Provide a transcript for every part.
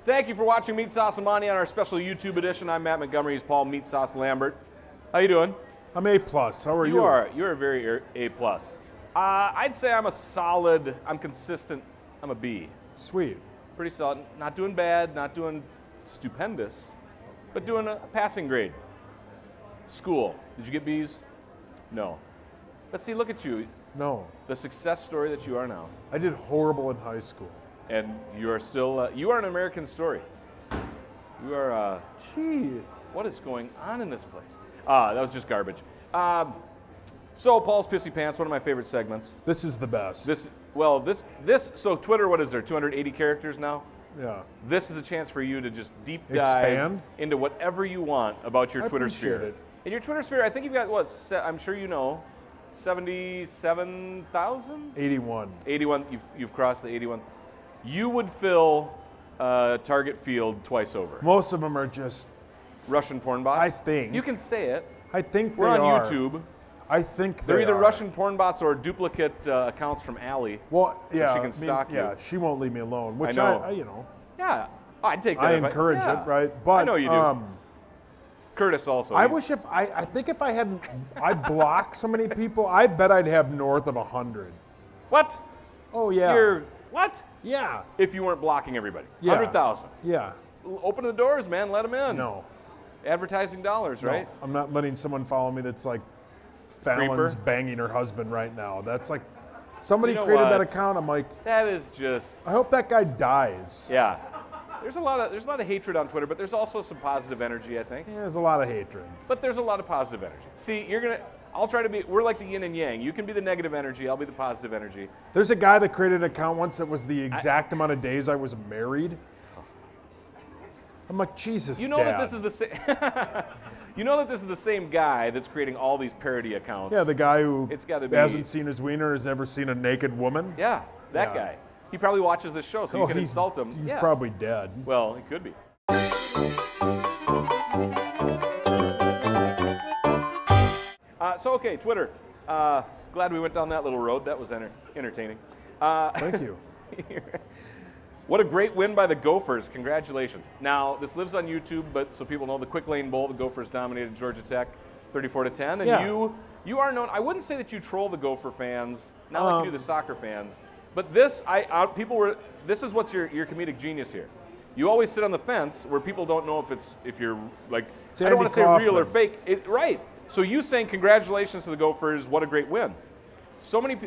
Thank you for watching Meatsauce Monty on our special YouTube edition. I'm Matt Montgomery. He's Paul Meatsauce Lambert. How you doing? I'm A+. How are you? You're a very A+. I'd say I'm a solid, I'm consistent, I'm a B. Sweet. Pretty solid. Not doing bad, not doing stupendous, but doing a passing grade. School. Did you get B's? No. Let's see, look at you. No. The success story that you are now. I did horrible in high school. And you are still, you are an American story. You are, Jeez. what is going on in this place? That was just garbage. So Paul's Pissy Pants, one of my favorite segments. This is the best. So Twitter, what is there, 280 characters now? Yeah. This is a chance for you to just deep dive Expand? into whatever you want about your Twitter sphere. It. In your Twitter sphere, I think you've got, I'm sure you know, 77,000? 81. 81, you've crossed the 81. You would fill target field twice over. Most of them are just Russian porn bots? I think. You can say it. I think We're they on are. YouTube. I think They're either are. Russian porn bots or duplicate accounts from Allie. Well, so yeah. she can stalk you. Yeah, she won't leave me alone. Which I know. I you know. Yeah, I'd take that. I encourage it, right? But I know you do. Curtis also. I wish I think if I hadn't, I blocked so many people, I bet I'd have north of 100. What? Oh yeah. What? Yeah. If you weren't blocking everybody. Yeah. 100,000. Yeah. Open the doors, man. Let them in. No. Advertising dollars, right? No, I'm not letting someone follow me that's like Fallon's banging her husband right now. That's like, somebody You know created that what? account. I'm like, That is just. I hope that guy dies. Yeah. There's a lot of hatred on Twitter, but there's also some positive energy, I think. Yeah, there's a lot of hatred. But there's a lot of positive energy. See, I'll try to be, we're like the yin and yang. You can be the negative energy, I'll be the positive energy. There's a guy that created an account once that was the exact amount of days I was married. I'm like, Jesus, You know Dad. that this is the same. You know that this is the same guy that's creating all these parody accounts. Yeah, the guy who It's gotta be- hasn't seen his wiener, has never seen a naked woman. Yeah, that Yeah. guy. He probably watches this show, so you can he's, insult him. He's Yeah. probably dead. Well, he could be. Okay, Twitter. Glad we went down that little road. That was entertaining. Thank you. What a great win by the Gophers. Congratulations. Now, this lives on YouTube, but so people know the Quick Lane Bowl, the Gophers dominated Georgia Tech 34-10. And Yeah. you are known, I wouldn't say that you troll the Gopher fans, not like you do the soccer fans, but this, this is what's your comedic genius here. You always sit on the fence where people don't know if you're like, I don't want to say real or fake. Right. So you saying congratulations to the Gophers, what a great win.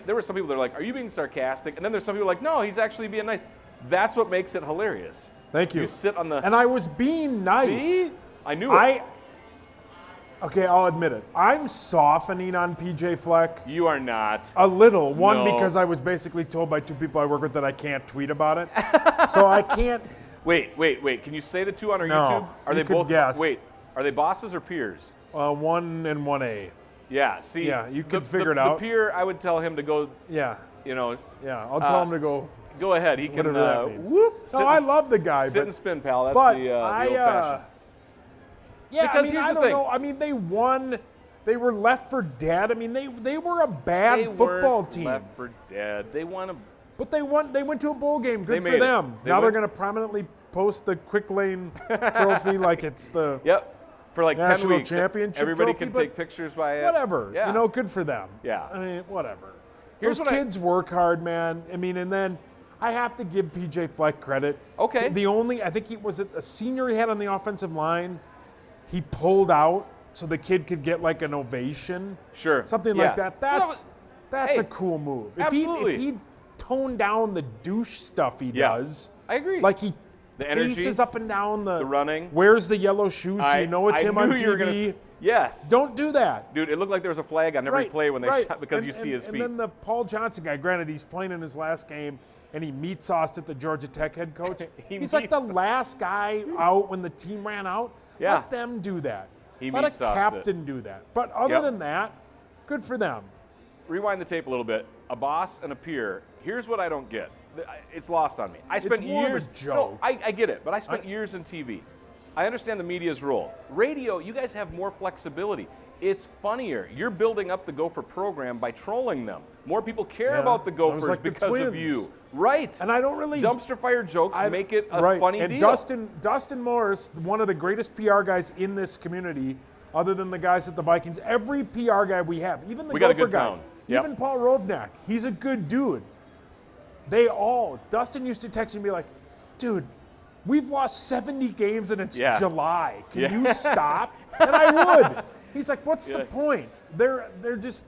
There were some people that are like, are you being sarcastic? And then there's some people like, no, he's actually being nice. That's what makes it hilarious. Thank you. You sit on the. And I was being nice. See? I knew it. Okay, I'll admit it. I'm softening on PJ Fleck. You are not. A little. One, No. because I was basically told by two people I work with that I can't tweet about it. So I can't. Wait. Can you say the two on our No, YouTube? Are you they could both? guess. Wait. Are they bosses or peers? 1 and 1A. Yeah. See. Yeah, you could figure it out. The peer, I would tell him to go. Yeah. You know. Yeah, I'll tell him to go. Go ahead. He can. Whatever that means. Whoop. No, I love the guy. Sit but, and spin, pal. That's but the old-fashioned. Yeah, Because I mean, here's I the don't thing. know. I mean, they won. They were left for dead. I mean, they were a bad They football weren't team. Left for dead. They won a. But they won. They went to a bowl game. Good They for made it. them. They Now they're went- going to prominently post the Quick Lane trophy like it's the Yep. For like 10 national weeks. championship Everybody trophy, can but take pictures by it. whatever. Yeah. You know, good for them. Yeah. I mean, whatever. Here's Those what I- kids work hard, man. I mean, and then I have to give PJ Fleck credit. Okay. I think he was a senior he had on the offensive line. He pulled out so the kid could get like an ovation. Sure. Something Yeah. like that. So That's hey, a cool move. absolutely. If he toned down the douche stuff he Yeah. does. I agree. Like he The energy, paces up and down the running. Wears the yellow shoes so you know it's him on knew you were gonna TV. yes. Don't do that. Dude, it looked like there was a flag on every play when they shot because you see his feet. And then the Paul Johnson guy, granted he's playing in his last game and he meat-sauced at the Georgia Tech head coach. He's like the last guy out when the team ran out. Yeah. Let them do that. He Let a meat-sauced captain do that. But other than that, good for them. Rewind the tape a little bit. A boss and a peer. Here's what I don't get. It's lost on me. I spent more of a years. joke. No, I get it, but I spent years in TV. I understand the media's role. Radio, you guys have more flexibility. It's funnier. You're building up the Gopher program by trolling them. More people care about the Gophers like the because of Twins. you. Right. And I don't really dumpster fire jokes make it a funny and deal. Dustin Morris, one of the greatest PR guys in this community, other than the guys at the Vikings, every PR guy we have, even the we got a Gopher good guy, town. Yep. even Paul Rovnak, he's a good dude. Dustin used to text me and be like, dude, we've lost 70 games and it's July. Can you stop? And I would. He's like, what's the point? They're just,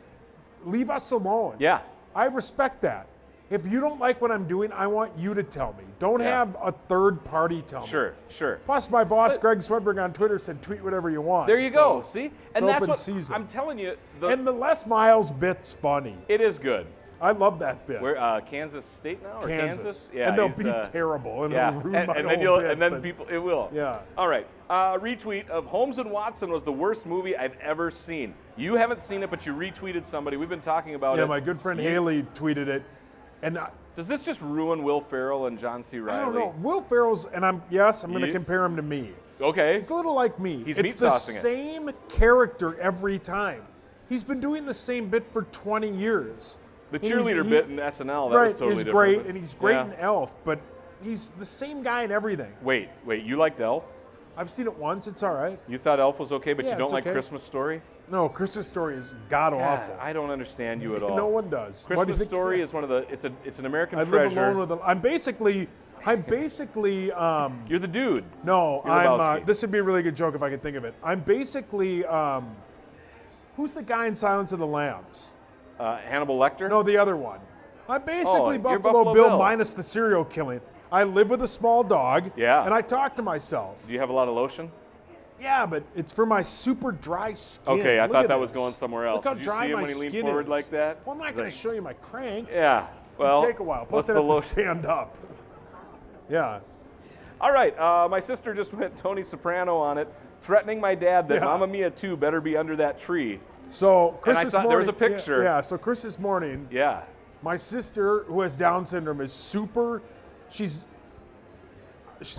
leave us alone. Yeah. I respect that. If you don't like what I'm doing, I want you to tell me. Don't have a third party tell me. Sure. Plus, my boss, Greg Swedberg, on Twitter said, tweet whatever you want. There you go. See? And that's what season. I'm telling you. And the Les Miles bit's funny. It is good. I love that bit. We're Kansas State now, or Kansas? Yeah, and they'll be terrible, and it'll ruin my and then whole bit, and then people, it will. Yeah. All right. Retweet of Holmes and Watson was the worst movie I've ever seen. You haven't seen it, but you retweeted somebody. We've been talking about it. Yeah, my good friend Haley tweeted it, and does this just ruin Will Ferrell and John C. Reilly? I don't know. Will Ferrell's, and I'm going to compare him to me. Okay. It's a little like me. He's it's the meat-saucing it. same character every time. He's been doing the same bit for 20 years. The cheerleader bit in SNL, that was totally he's different. Great, and he's great in Elf, but he's the same guy in everything. Wait, you liked Elf? I've seen it once. It's all right. You thought Elf was okay, but you don't it's like okay. Christmas Story? No, Christmas Story is god-awful. I don't understand you at all. No one does. Christmas Story is one of the, it's an American treasure. I live alone with them. I'm basically, you're the dude. No, I'm, this would be a really good joke if I could think of it. I'm basically, who's the guy in Silence of the Lambs? Hannibal Lecter? No, the other one. I'm basically you're Buffalo Bill minus the serial killing. I live with a small dog, and I talk to myself. Do you have a lot of lotion? Yeah, but it's for my super dry skin. Okay, I thought that was this. going somewhere else. Look how Did you dry see him my when he leaned skin forward is. like that? Well, I'm not going to show you my crank. Yeah, well, it'll take a while. Plus, I have to stand up. Yeah. All right, my sister just went Tony Soprano on it, threatening my dad that Mamma Mia 2 better be under that tree. So Christmas morning, there was a picture. Yeah, so Christmas morning. Yeah. My sister, who has Down syndrome, is super. She's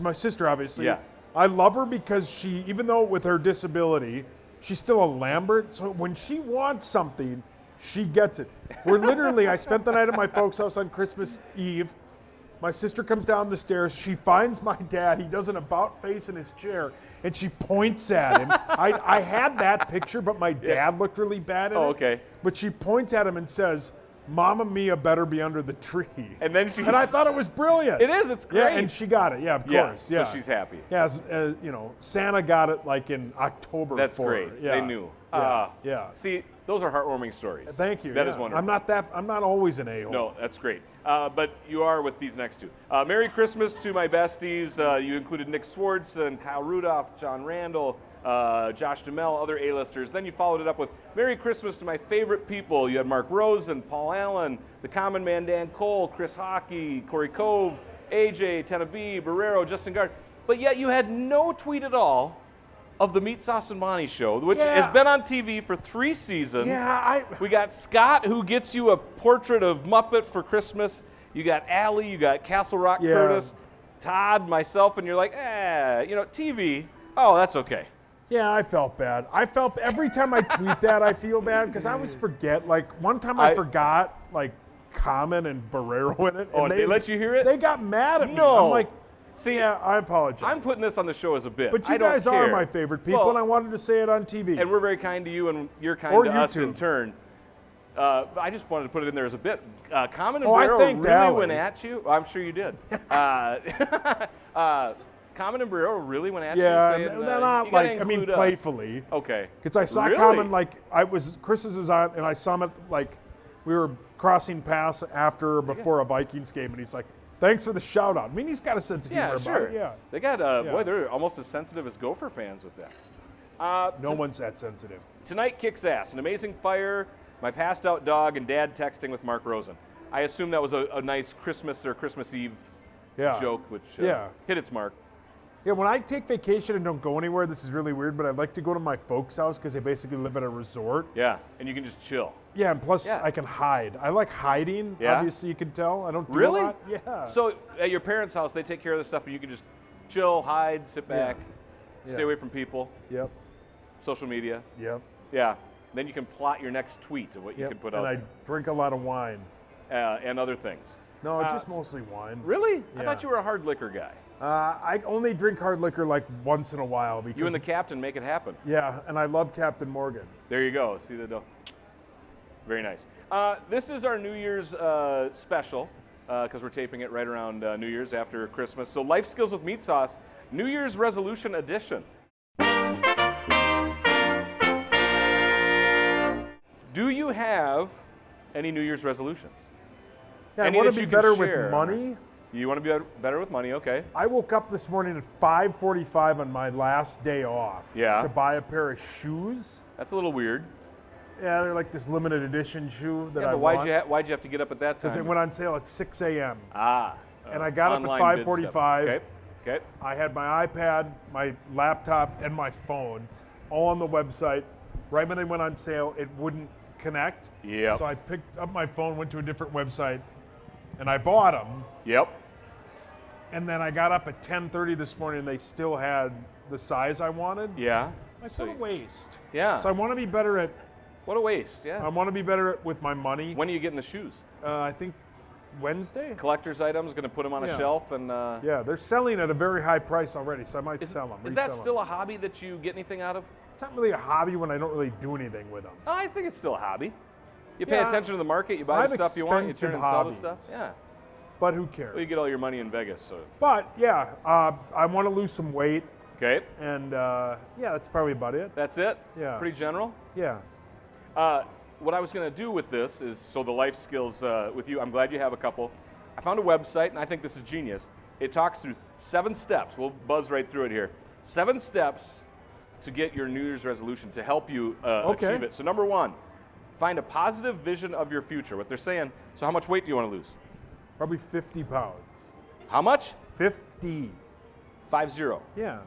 my sister, obviously. Yeah. I love her because she, even though with her disability, she's still a Lambert. So when she wants something, she gets it. We're literally, I spent the night at my folks' house on Christmas Eve. My sister comes down the stairs. She finds my dad. He does an about face in his chair, and she points at him. I had that picture, but my dad looked really bad at it. Okay. But she points at him and says, Mamma Mia better be under the tree. And then and I thought it was brilliant. It is. It's great. Yeah, and she got it. Yeah, of course. Yeah. So she's happy. Yeah, Santa got it like in October. That's great. Yeah. They knew. Yeah. See, those are heartwarming stories. Thank you. That is wonderful. I'm not always an a-hole. No, that's great. But you are with these next two. Merry Christmas to my besties. You included Nick Swartz and Kyle Rudolph, John Randall, Josh Duhamel, other A-listers. Then you followed it up with Merry Christmas to my favorite people. You had Mark Rosen, Paul Allen, The Common Man Dan Cole, Chris Hockey, Corey Cove, AJ, Tenabe, Barrero, Justin Gard. But yet you had no tweet at all of the Meatsauce Monty show, which has been on TV for 3 seasons. Yeah, We got Scott, who gets you a portrait of Muppet for Christmas. You got Allie, you got Castle Rock Curtis, Todd, myself, and you're like, TV, that's okay. Yeah, I felt bad. Every time I tweet that, I feel bad because I always forget. Like, one time I forgot, like, Common and Barrero in it. And they let you hear it? They got mad at me. No. I'm like, I apologize. I'm putting this on the show as a bit. But you guys are my favorite people, and I wanted to say it on TV. And we're very kind to you, and you're kind to us in turn. I just wanted to put it in there as a bit. Common and Barrero really went at you. I'm sure you did. Common and Barrero really went at you saying, not like, I mean, playfully. Okay. Because I saw Common, like, Chris's was on, and I saw him at, like, we were crossing paths after or before a Vikings game, and he's like, thanks for the shout out. I mean, he's got a sense of humor about it. Yeah, they got, boy, they're almost as sensitive as Gopher fans with that. No one's that sensitive. Tonight kicks ass. An amazing fire, my passed out dog, and dad texting with Mark Rosen. I assume that was a nice Christmas or Christmas Eve joke, which hit its mark. Yeah, when I take vacation and don't go anywhere, this is really weird, but I like to go to my folks' house because they basically live at a resort. Yeah, and you can just chill. Yeah, and plus I can hide. I like hiding, obviously you can tell. I don't do really? a lot. Yeah. So at your parents' house, they take care of this stuff and you can just chill, hide, sit back, stay away from people. Yep. Social media. Yep. Yeah. Then you can plot your next tweet of what you can put out. And I drink a lot of wine. And other things. No, just mostly wine. Really? I Yeah. thought you were a hard liquor guy. I only drink hard liquor like once in a while because You and the captain make it happen. yeah, and I love Captain Morgan. There you go. See the dough. Very nice. This is our New Year's special because we're taping it right around New Year's after Christmas. So Life Skills with Meat Sauce, New Year's Resolution Edition. Do you have any New Year's resolutions? Yeah, Any I want that to you be can better share? with money. You want to be better with money, okay. I woke up this morning at 5:45 on my last day off Yeah. to buy a pair of shoes. That's a little weird. Yeah, they're like this limited edition shoe that Yeah, I but want. why'd you have to get up at that Because it time? went on sale at 6 a.m. And I got up at online bid stuff. 5:45. Okay. I had my iPad, my laptop, and my phone all on the website. Right when they went on sale, it wouldn't connect. Yep. So I picked up my phone, went to a different website, and I bought them. Yep. And then I got up at 10:30 this morning, and they still had the size I wanted. Yeah. Like, So what a waste. yeah. So I want to be better at. What a waste. Yeah. I want to be better at, with my money. When are you getting the shoes? I think Wednesday. Collector's items, going to put them on a Yeah. shelf and. Yeah, they're selling at a very high price already, so I might sell them. Is that still a hobby that you get anything out of? It's not really a hobby when I don't really do anything with them. I think it's still a hobby. You pay Yeah. attention to the market, you buy I the have stuff you want, you turn and expensive sell the stuff. hobbies. Yeah. But who cares? Well, you get all your money in Vegas, so. But yeah, I want to lose some weight, Okay. and yeah, that's probably about it. That's it? Yeah. Pretty general? Yeah. What I was going to do with this is, so the life skills with you, I'm glad you have a couple. I found a website, and I think this is genius. It talks through 7 steps. We'll buzz right through it here. 7 steps to get your New Year's resolution to help you achieve it. So number 1, find a positive vision of your future. What they're saying, so how much weight do you want to lose? Probably 50 pounds. How much? 50. 50. Yeah.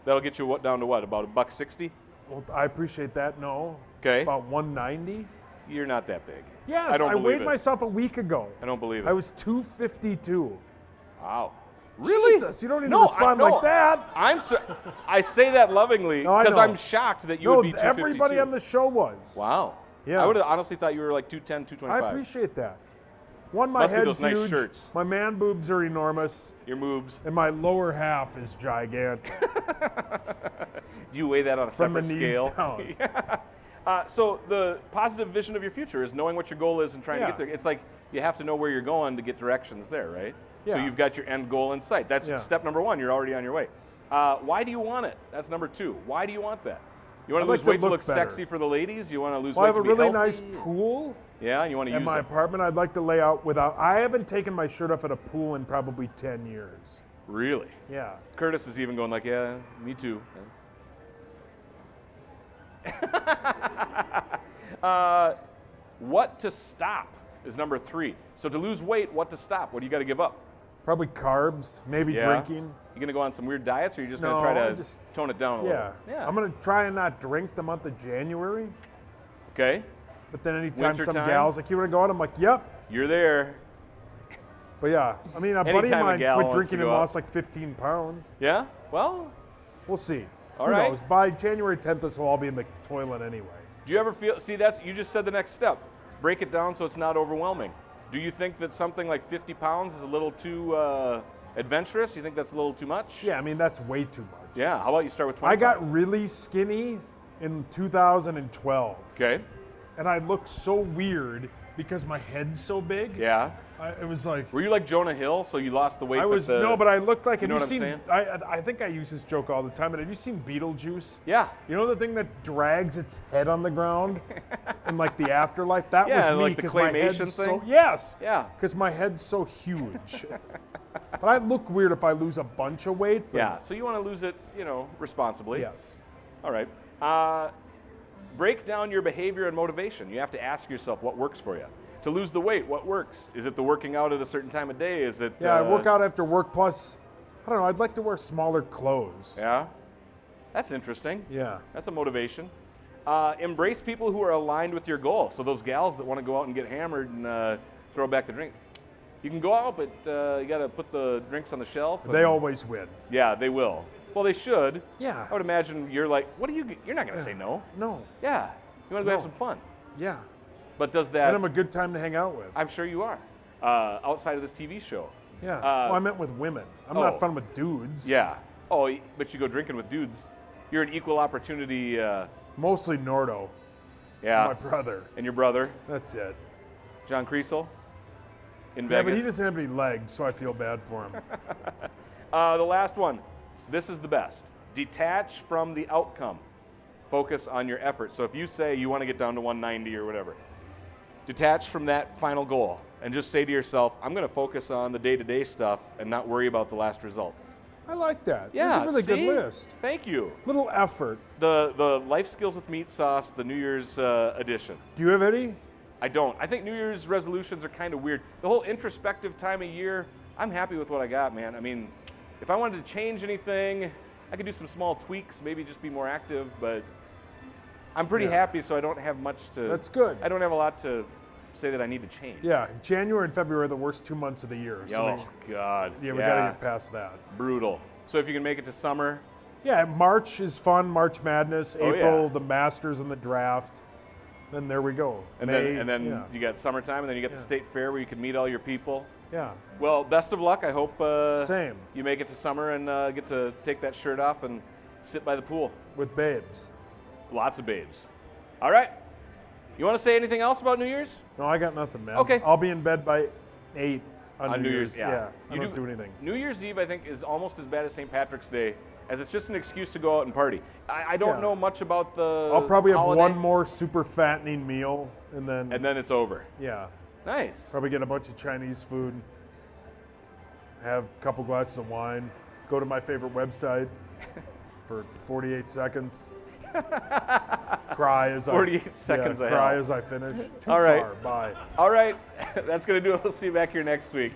That'll get you what, down to what, about $1.60? Well, I appreciate that. No. Okay. About 190. You're not that big. Yes, I don't believe weighed it. myself a week ago. I don't believe it. I was 252. Wow. Really? Jesus, you don't need to respond like that. I say that lovingly No, I because know. I'm shocked that you No, would be 252. everybody on the show was. Wow. Yeah. I would have honestly thought you were like 210, 225. I appreciate that. One, my Must be head's those nice huge. shirts. My man boobs are enormous, Your moves. and my lower half is gigantic. Do you weigh that on a From the separate knees scale? down. So the positive vision of your future is knowing what your goal is and trying to Yeah. get there. It's like you have to know where you're going to get directions there, right? So Yeah. you've got your end goal in sight. That's Yeah. step number 1. You're already on your way. Why do you want it? That's number 2. Why do you want that? You want I'd to lose like to weight to look look better. sexy for the ladies? You want to lose Well, I weight have to a be really healthy? nice pool Yeah, you want to in use my it. apartment. I'd like to lay out without. I haven't taken my shirt off at a pool in probably 10 years. Really? Yeah. Curtis is even going like, yeah, me too. What to stop is number 3. So to lose weight, what to stop? What do you got to give up? Probably carbs, maybe Yeah. drinking. You gonna go on some weird diets, or are you just gonna No, try to I just- tone it down a Yeah. little? Yeah. I'm going to try and not drink the month of January. Okay. But then anytime Winter some time? gal's like, you want to go out? I'm like, yep. You're there. But yeah, I mean, a buddy of Anytime a mine gal quit wants to drinking and go out. lost like 15 pounds. Yeah. Well, We'll see. All Who right. knows? By January 10th, this will all be in the toilet anyway. do you ever feel? See, that's you just said the next step. Break it down so it's not overwhelming. Do you think that something like 50 pounds is a little too adventurous? You think that's a little too much? Yeah, I mean, that's way too much. Yeah. How about you start with 25? I got really skinny in 2012. Okay. And I looked so weird because my head's so big. Yeah. It was like, Were you like Jonah Hill? So you lost the weight. I was, but no, but I looked like, You know have what you I'm seen, I think I use this joke all the time, but have you seen Beetlejuice? Yeah. You know the thing that drags its head on the ground in like the afterlife? That Yeah, was me like the because my head's claymation so, thing? yes. Yeah. Because my head's so huge. But I look weird if I lose a bunch of weight. But Yeah. So you want to lose it, responsibly. yes. All right. Break down your behavior and motivation. You have to ask yourself what works for you. To lose the weight, what works? Is it the working out at a certain time of day? Is it? Yeah, I work out after work. Plus, I don't know, I'd like to wear smaller clothes. Yeah. That's interesting. Yeah. That's a motivation. Embrace people who are aligned with your goal. So those gals that want to go out and get hammered and throw back the drink. You can go out, but you got to put the drinks on the shelf. They always win. Yeah, they will. Well, they should. Yeah. I would imagine you're like, you're not going to say no. No. Yeah. You want to go have No. some fun. Yeah. But does And that, I'm a good time to hang out with. I'm sure you are. outside of this TV show. Yeah. Well, I meant with women. I'm not fun with dudes. Yeah. Oh, but you go drinking with dudes. You're an equal opportunity. Mostly Nordo. Yeah. My brother. And your brother, That's it. John Creasel, in Yeah, Vegas. but he doesn't have any legs, so I feel bad for him. The last one. This is the best. Detach from the outcome. Focus on your effort. So if you say you want to get down to 190 or whatever, detach from that final goal and just say to yourself, I'm going to focus on the day-to-day stuff and not worry about the last result. I like that. Yeah, That's a really see? good list. Thank you. Little effort. The Life Skills with Meat Sauce, the New Year's edition. Do you have any? I don't. I think New Year's resolutions are kind of weird. The whole introspective time of year, I'm happy with what I got, man. I mean, if I wanted to change anything, I could do some small tweaks, maybe just be more active, but I'm pretty happy, so I don't have much to... That's good. I don't have a lot to say that I need to change. Yeah, January and February are the worst 2 months of the year. So God. we gotta get past that. Brutal. So if you can make it to summer, Yeah, March is fun. March Madness. Oh, April, yeah. the Masters and the draft. Then there we go. and May, then yeah. you got summertime, and then you get the state fair where you can meet all your people. Yeah. Well, best of luck. I hope Same. you make it to summer and get to take that shirt off and sit by the pool. With babes. Lots of babes. All right. You want to say anything else about New Year's? No, I got nothing, man. Okay. I'll be in bed by 8 On New Year's, yeah. I don't do anything. New Year's Eve, I think, is almost as bad as St. Patrick's Day, as it's just an excuse to go out and party. I don't Yeah. know much about the I'll probably have holiday, one more super fattening meal and then it's over. yeah. Nice. Probably get a bunch of Chinese food, have a couple glasses of wine, go to my favorite website for 48 seconds, cry as 48 seconds yeah, of cry hell. as I finish. Too All right. far. Bye. All right. That's going to do it. We'll see you back here next week.